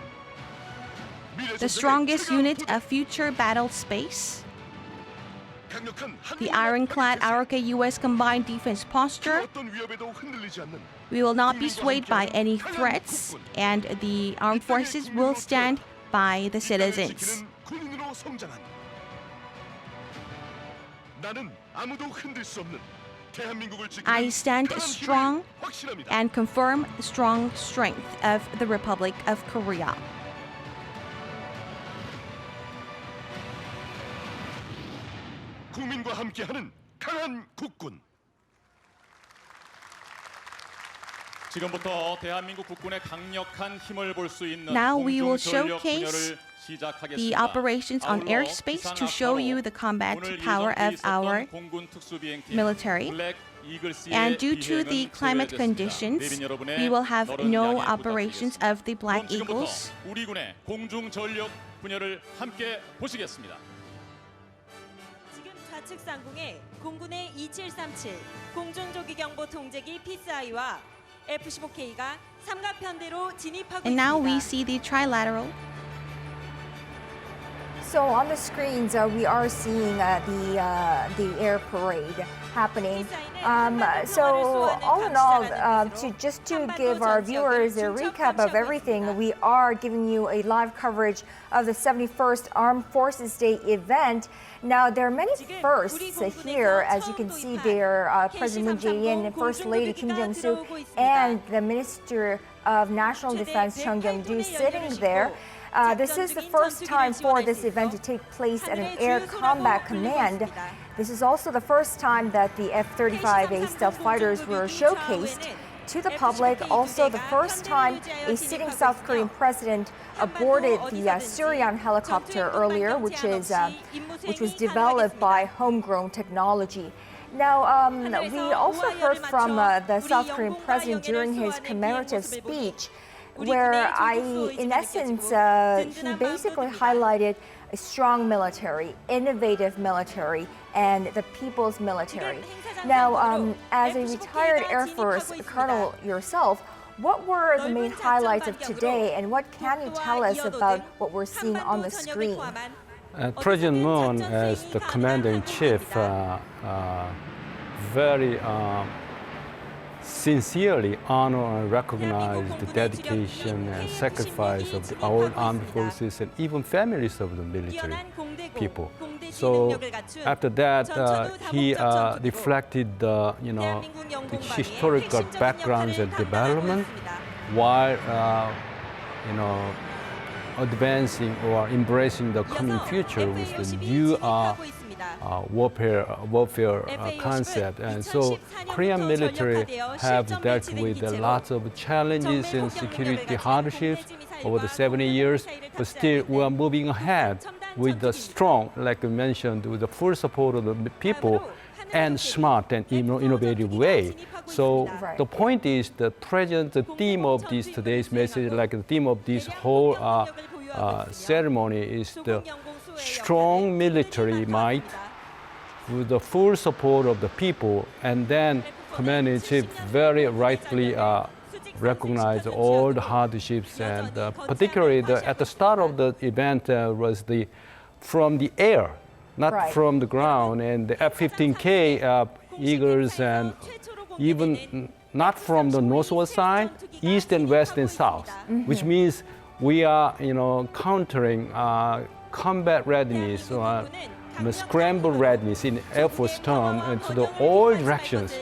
미래 the 전쟁의 strongest 최강 unit 도전, of future battle space, 강력한 the 한국의 ironclad 방위태세, ROK-US combined defense 그 posture. 어떤 위협에도 흔들리지 않는 We will not be swayed by any threats, and the armed forces will stand by the 이 땅을 citizens. 지키는 군인으로 성장한 나는 아무도 흔들 수 없는 대한민국을 지키는 I stand 강한 힘을 strong 확신합니다. and confirm strong strength of the Republic of Korea. 국민과 함께하는 강한 국군. 지금부터 대한민국 국군의 강력한 힘을 볼 수 있는 Now we will 공중 전력 showcase 분열을 시작하겠습니다. the operations on 아울러 airspace to show you the combat 오늘 power 예정돼 of 있었던 our 공군 특수비행팀 military. 블랙 이글스의 And due to the 비행은 climate 제외됐습니다. conditions, 내빈 여러분의 we will have 너른 no 양해 operations 부탁드리겠습니다. of the Black 그럼 지금부터 Eagles. 우리 군의 공중 전력 분열을 함께 보시겠습니다. 지금 좌측 상공에 공군의 2737 공중조기경보 통제기 PSI와 F-15K가 삼각편대로 진입하고 And now we 있습니다. see the trilateral. So on the screens, we are seeing the air parade happening. So all in all, to give our viewers a recap of everything, we are giving you a live coverage of the 71st Armed Forces Day event. Now, there are many firsts here. As you can see there, President Moon Jae-in, First Lady Kim Jong-soo, and the Minister of National Defense Chung Kyung-do sitting there. This is the first time for this event to take place at an Air Combat Command. This is also the first time that the F-35A stealth fighters were showcased to the public. Also the first time a sitting South Korean president boarded the Suryeon helicopter earlier, which was developed by homegrown technology. Now, we also heard from the South Korean president during his commemorative speech, where in essence, he basically highlighted a strong military, innovative military, and the people's military. Now, as a retired Air Force colonel yourself, what were the main highlights of today, and what can you tell us about what we're seeing on the screen? President Moon, as the commander-in-chief, very sincerely honor and recognize the dedication and sacrifice of our armed forces and even families of the military people. So after that, he reflected the historical backgrounds and development while advancing or embracing the coming future with the new warfare concept. And so Korean military have dealt with lots of challenges and security hardships over the 70 years, but still we are moving ahead with the strong, like I mentioned, with the full support of the people and smart and innovative way. So the point is the theme of this today's message, like the theme of this whole ceremony is the strong military might with the full support of the people, and then Commander-in-Chief very rightfully recognized all the hardships, and particularly at the start of the event was from the air, not from the ground, and the F-15K Eagles, and even not from the northward side, east and west and south, which means we are, countering combat readiness, scramble readiness in Air Force term, and to all directions.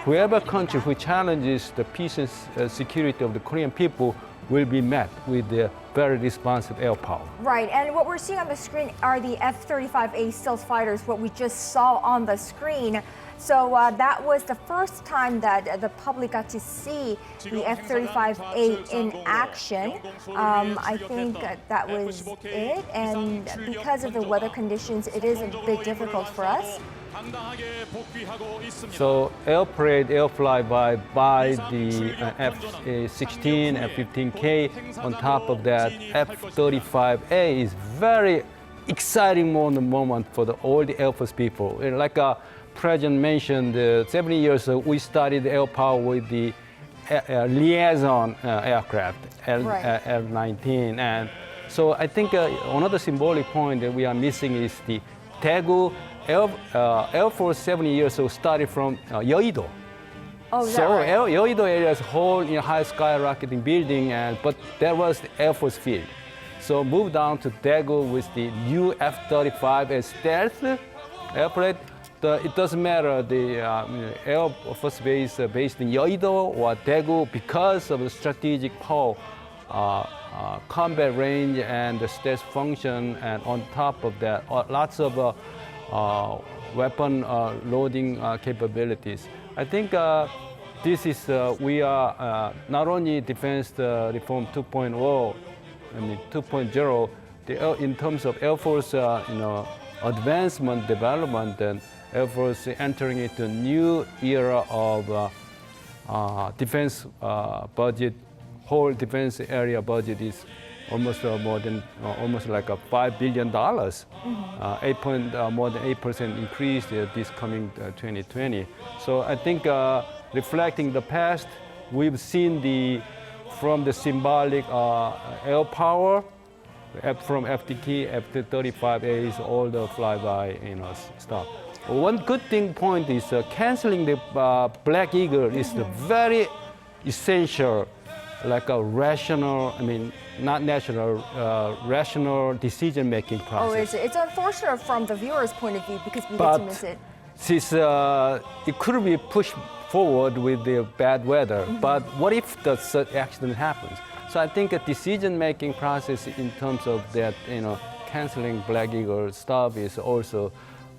Whoever country who challenges the peace and security of the Korean people will be met with the very responsive air power. Right, and what we're seeing on the screen are the F-35A stealth fighters, what we just saw on the screen. So that was the first time that the public got to see the F-35A in action. I think that was it, and because of the weather conditions, it is a bit difficult for us. So air parade, air flyby by the F-16, F-15K. On top of that, F-35A is very exciting moment for all the Air Force people. Like President mentioned, 70 years ago, we started air power with the liaison aircraft, L-19. And so I think another symbolic point that we are missing is the Daegu Air Force 70 years ago started from Yeouido. Oh, so right? Yeouido area is a whole high skyrocketing building, but that was the Air Force field. So moved down to Daegu with the new F-35 as stealth airplane. It doesn't matter the Air Force Base based in Yeouido or Daegu, because of the strategic power, combat range, and the stealth function, and on top of that, lots of weapon loading capabilities. I think this is we are not only defense reform 2.0, 2.0, in terms of Air Force, advancement, development, and Air Force entering into a new era of defense budget. Whole defense area budget is almost almost like a $5 billion, more than 8% increase this coming 2020. So I think reflecting the past, we've seen from the symbolic air power, from FTK, F-35As, all the flyby, stuff. One good point is canceling the Black Eagle is the very essential, like a rational, not national, rational decision-making process. Oh, it's unfortunate from the viewer's point of view because we get to miss it. Since it could be pushed forward with the bad weather, but what if the accident happens? So I think a decision-making process in terms of that, canceling Black Eagle stuff is also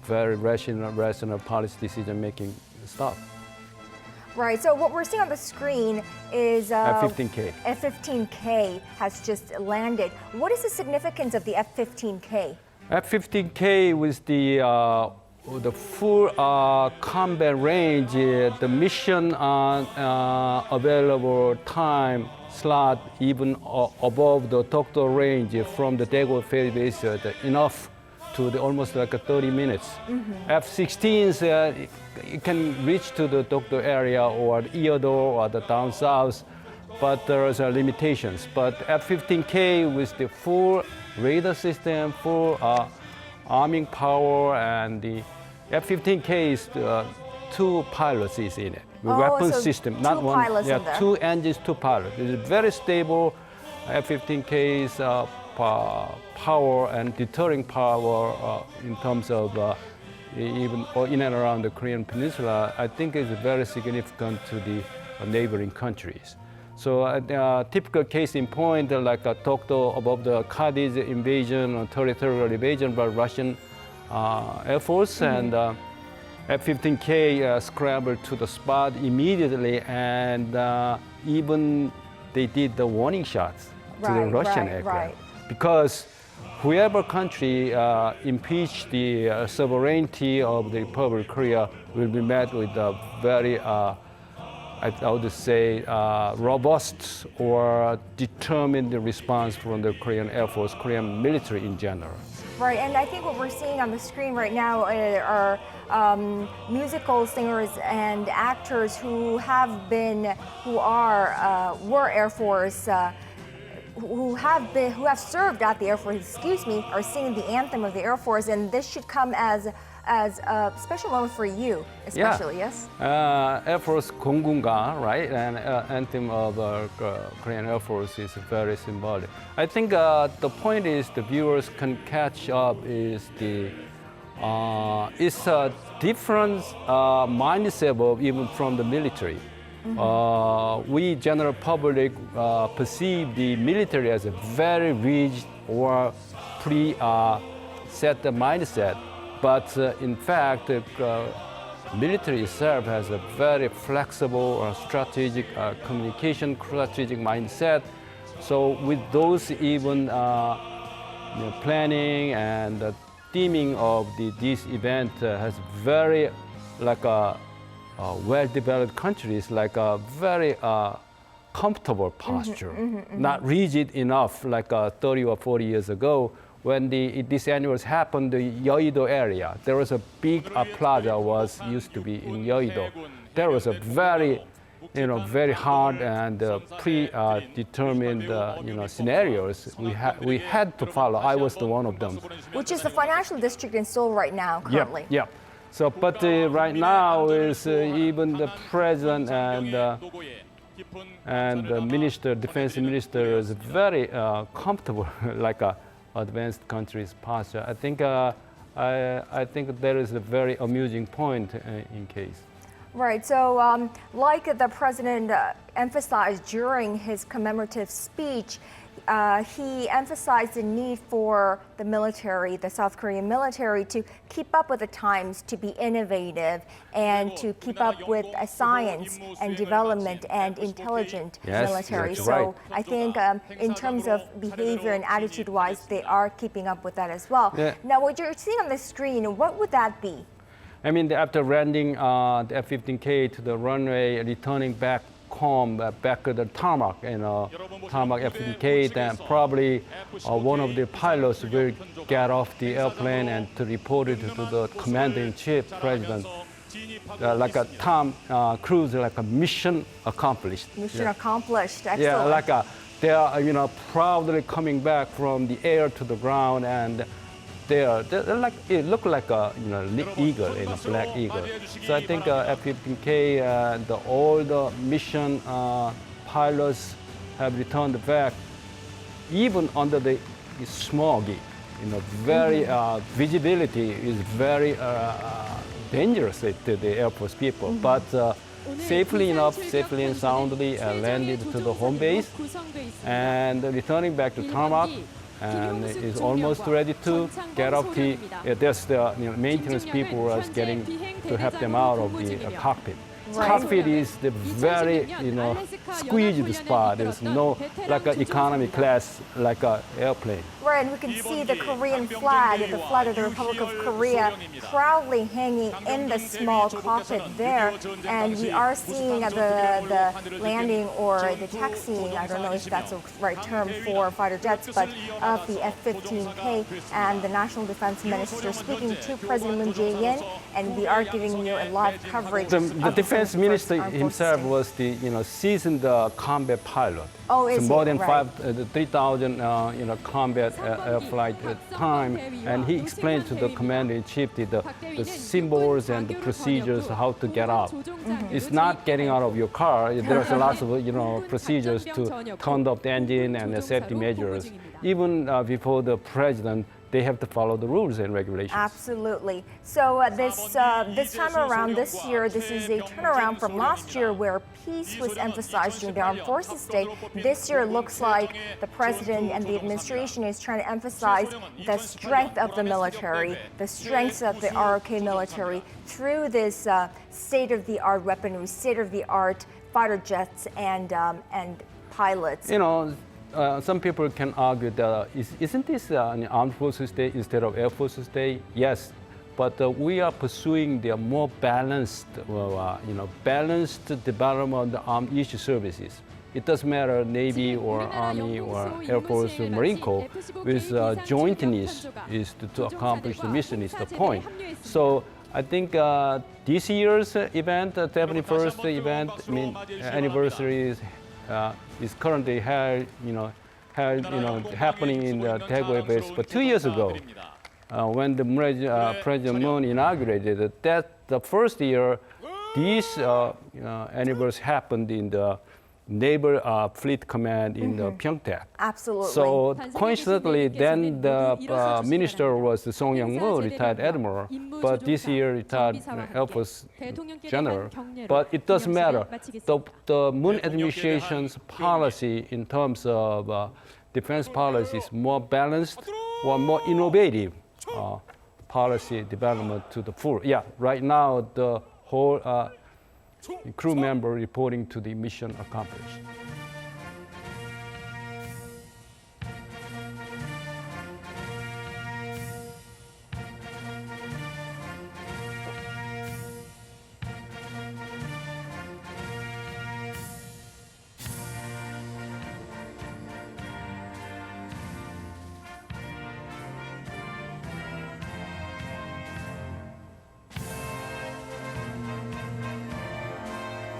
very rational policy decision-making stuff. Right, so what we're seeing on the screen is F-15K. F-15K has just landed. What is the significance of the F-15K? F-15K was the the full combat range, the mission available time slot even above the Dokdo range from the Daegu Ferry Base, enough to almost like 30 minutes. F-16s, it can reach to the Dokdo area or Yeodo or the down south, but there are limitations. But F-15K with the full radar system, full arming power, and the F-15K is 2 pilots is in it. Weapon so system, two not one. pilots Yeah, in there. 2 engines, 2 pilots. It's very stable. F-15K's power and deterring power in terms of even in and around the Korean Peninsula, I think is very significant to the neighboring countries. So a typical case in point, like Dokdo above the Kurdish invasion or territorial invasion by Russian Air Force, and F-15K scrambled to the spot immediately, and even they did the warning shots to the Russian aircraft. Because whoever country impeach the sovereignty of the Republic of Korea will be met with a very, I would say, robust or determined response from the Korean Air Force, Korean military in general. Right, and I think what we're seeing on the screen right now are musical singers and actors who were Air Force, who have served at the Air Force, are singing the anthem of the Air Force, and this should come as a special moment for you, especially, yes? Air Force 공군가, right? And anthem of Korean Air Force is very symbolic. I think the point is the viewers can catch up is it's a different mindset of even from the military. We general public perceive the military as a very rigid or pre-set mindset. But in fact, the military itself has a very flexible, strategic communication, strategic mindset. So with those even planning and theming of this event has very well-developed countries, like a very comfortable posture, not rigid enough like 30 or 40 years ago. When this annuals happened, the Yeouido area, there was a big plaza used to be in Yeouido. There was a very, very hard and predetermined, scenarios we had to follow. I was the one of them. Which is the financial district in Seoul right now, currently. Yeah. So, but right now is even the president and the minister, defense minister, is very comfortable, like advanced countries' posture. I think there is a very amusing point in case. Right. So, like the president emphasized during his commemorative speech, he emphasized the need for the military, the South Korean military, to keep up with the times, to be innovative, and to keep up with science and development and intelligent military. That's so right. I think in terms of behavior and attitude-wise, they are keeping up with that as well. Yeah. Now, what you're seeing on the screen, what would that be? I mean, after landing the F-15K to the runway, returning back home, back to the tarmac, tarmac F-15K, then probably one of the pilots will get off the airplane and to report it to the commander-in-chief, president, like a Tom Cruise, like a mission accomplished. Mission accomplished. Excellent. Yeah, like they are, proudly coming back from the air to the ground, and they're like, it looked like a eagle, black eagle. So I think F-15K, all the mission pilots have returned back, even under the smog. Very visibility is very dangerous to the Air Force people, but safely enough, safely and soundly landed to the home base and returning back to tarmac. And is almost ready to get off there's the maintenance people who are getting to help them out of the cockpit. Right. Cockpit is the very, squeezed spot. There's no, like an economy class, like an airplane. right, and we can see the Korean flag, the flag of the Republic of Korea, proudly hanging in the small cockpit there. And we are seeing the landing or the taxiing, I don't know if that's the right term for fighter jets, but of the F-15K, and the National Defense Minister speaking to President Moon Jae-in, and we are giving you a live coverage. The of defense 71st minister Armed Forces himself Day. was the seasoned combat pilot. Oh, is so more he? than Right. 3,000 combat flight time, and he explained to the commander-in-chief the symbols and the procedures how to get out. It's not getting out of your car. There's lots of procedures to turn off the engine and the safety measures. Even before the president, they have to follow the rules and regulations. Absolutely. So this time around, this year, this is a turnaround from last year where peace was emphasized during the Armed Forces Day. This year, it looks like the president and the administration is trying to emphasize the strength of the military, the strength of the ROK military through this state-of-the-art weaponry, state-of-the-art fighter jets and pilots. Some people can argue that isn't this an Armed Forces Day instead of Air Forces Day? Yes, but we are pursuing the more balanced, balanced development of armed issue services. It doesn't matter Navy or Army or Air Force or Marine Corps, with jointness is to accomplish the mission is the point. So I think this year's event, the 71st event, anniversary is currently happening in the Daegu base. But 2 years ago, when the President Moon inaugurated it, the first year, this anniversary happened in the Naval Fleet Command in Pyeongtaek. Absolutely. So coincidentally, then the minister was Song Young-woo, retired admiral, but this year retired Air Force general. But it doesn't matter. The Moon administration's policy in terms of defense policy is more balanced or more innovative policy development to the full. Yeah, right now the whole crew member reporting to the mission accomplished.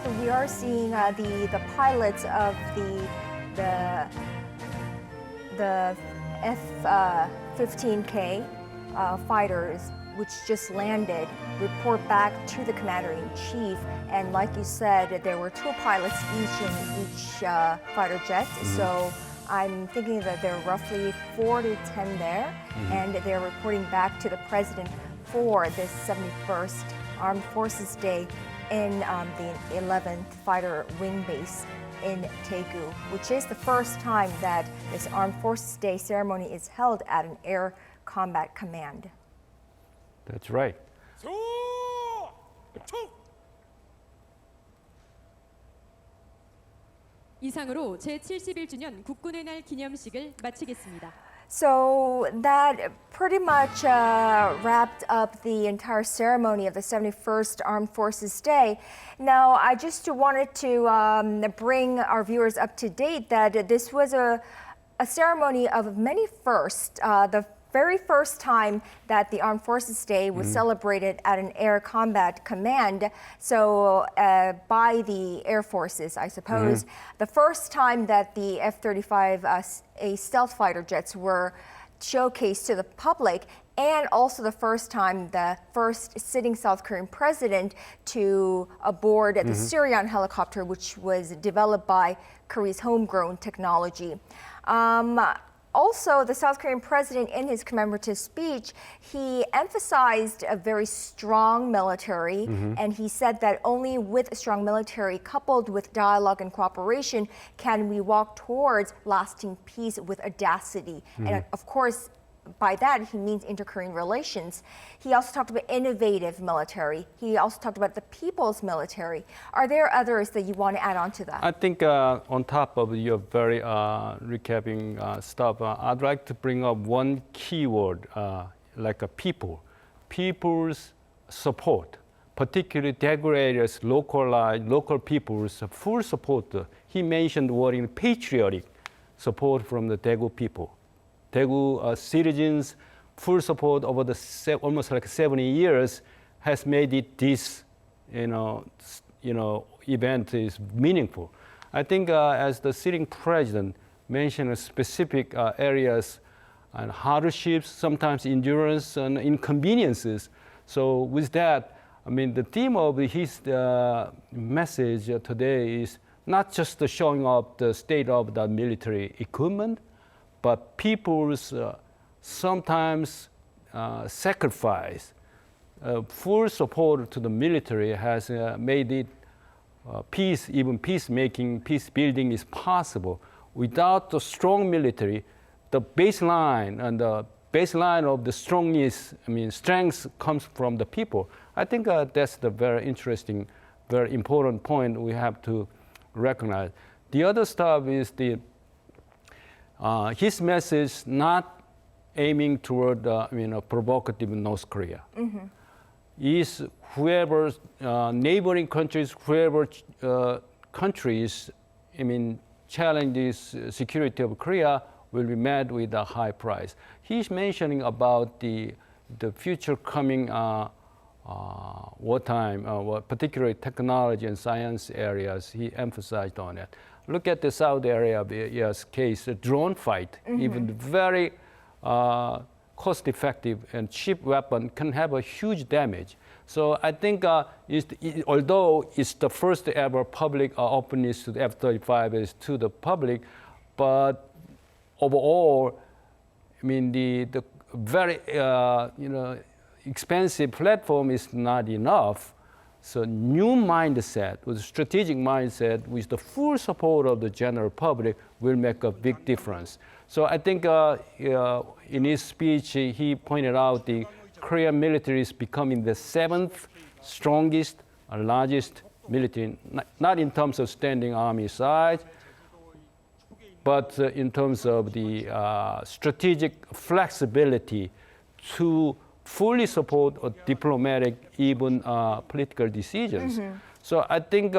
So we are seeing the pilots of the F-15K fighters, which just landed, report back to the commander-in-chief. And like you said, there were 2 pilots each in each fighter jet. So I'm thinking that there are roughly 4 to 10 there, and they're reporting back to the president for this 71st Armed Forces Day in the 11th Fighter Wing Base in Daegu, which is the first time that this Armed Forces Day ceremony is held at an Air Combat Command. That's right. 이상으로 제71주년 국군의 날 기념식을 마치겠습니다. So that pretty much wrapped up the entire ceremony of the 71st Armed Forces Day. Now, I just wanted to bring our viewers up to date that this was a ceremony of many firsts. The very first time that the Armed Forces Day was celebrated at an Air Combat Command, so by the Air Forces, I suppose. The first time that the F-35A stealth fighter jets were showcased to the public, and also the first time the first sitting South Korean president to aboard the Sirion helicopter, which was developed by Korea's homegrown technology. Also, the South Korean president, in his commemorative speech, he emphasized a very strong military, and he said that only with a strong military coupled with dialogue and cooperation can we walk towards lasting peace with audacity. And of course, by that, he means inter-Korean relations. He also talked about innovative military. He also talked about the people's military. Are there others that you want to add on to that? I think on top of your very recapping stuff, I'd like to bring up one keyword, like a people. People's support, particularly Daegu area's local people's full support. He mentioned the word in patriotic support from the Daegu people. Daegu citizens' full support over the almost like 70 years has made it this, event is meaningful. I think as the sitting president mentioned specific areas and hardships, sometimes endurance and inconveniences. So with that, I mean, the theme of his message today is not just the showing up the state of the military equipment, but people's sometimes sacrifice. Full support to the military has made it peacemaking, peace building is possible. Without the strong military, the baseline of the strength comes from the people. I think that's the very interesting, very important point we have to recognize. The other stuff is his message not aiming toward provocative North Korea. Mm-hmm. Is whoever neighboring countries, challenge this security of Korea will be met with a high price. He's mentioning about the future coming wartime, particularly technology and science areas. He emphasized on it. Look at the Saudi Arabia's case, the drone fight, even very cost-effective and cheap weapon can have a huge damage. So I think although it's the first ever public openness to the F-35 is to the public, but overall, the very expensive platform is not enough. So new mindset, with strategic mindset, with the full support of the general public, will make a big difference. So I think in his speech, he pointed out the Korean military is becoming the 7th strongest and largest military, not in terms of standing army size, but in terms of the strategic flexibility to fully support diplomatic, even political decisions. So I think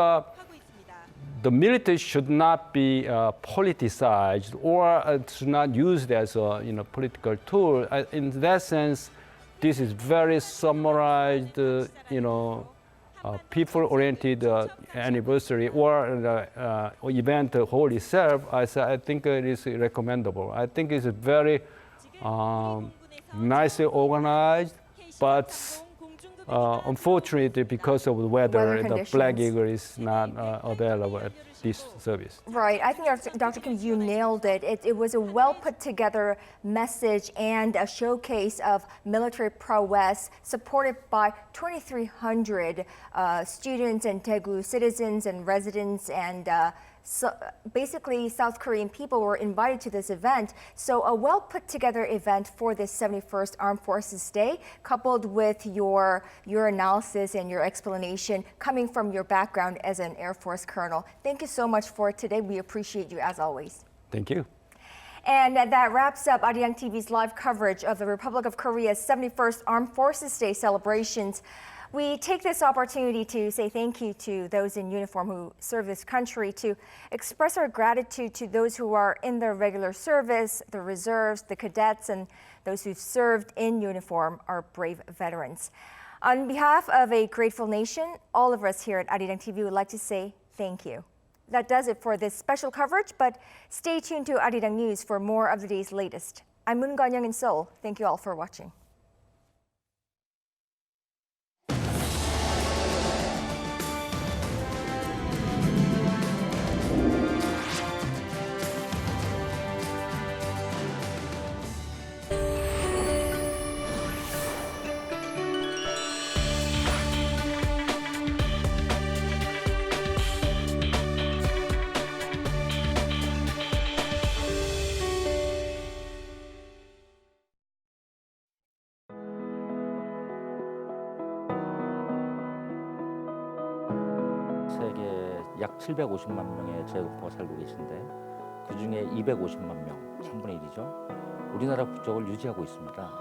the military should not be politicized or should not used as a political tool. In that sense, this is very summarized, people-oriented anniversary or event whole itself. I think it is recommendable. I think it's very nicely organized, but unfortunately, because of the weather the Black Eagle is not available at this service. Right. I think, Dr. Kim, you nailed it. It was a well put together message and a showcase of military prowess supported by 2,300 students and Daegu citizens and residents and so basically, South Korean people were invited to this event. So a well put together event for this 71st Armed Forces Day, coupled with your analysis and your explanation coming from your background as an Air Force colonel. Thank you so much for today. We appreciate you as always. Thank you. And that wraps up Arirang TV's live coverage of the Republic of Korea's 71st Armed Forces Day celebrations. We take this opportunity to say thank you to those in uniform who serve this country, to express our gratitude to those who are in their regular service, the reserves, the cadets, and those who've served in uniform, our brave veterans. On behalf of a grateful nation, all of us here at Arirang TV would like to say thank you. That does it for this special coverage, but stay tuned to Arirang News for more of the day's latest. I'm Moon Ganyang in Seoul. Thank you all for watching. 750만 명의 제국부가 살고 계신데 그중에 250만 명, 3분의 1이죠. 우리나라 국적을 유지하고 있습니다.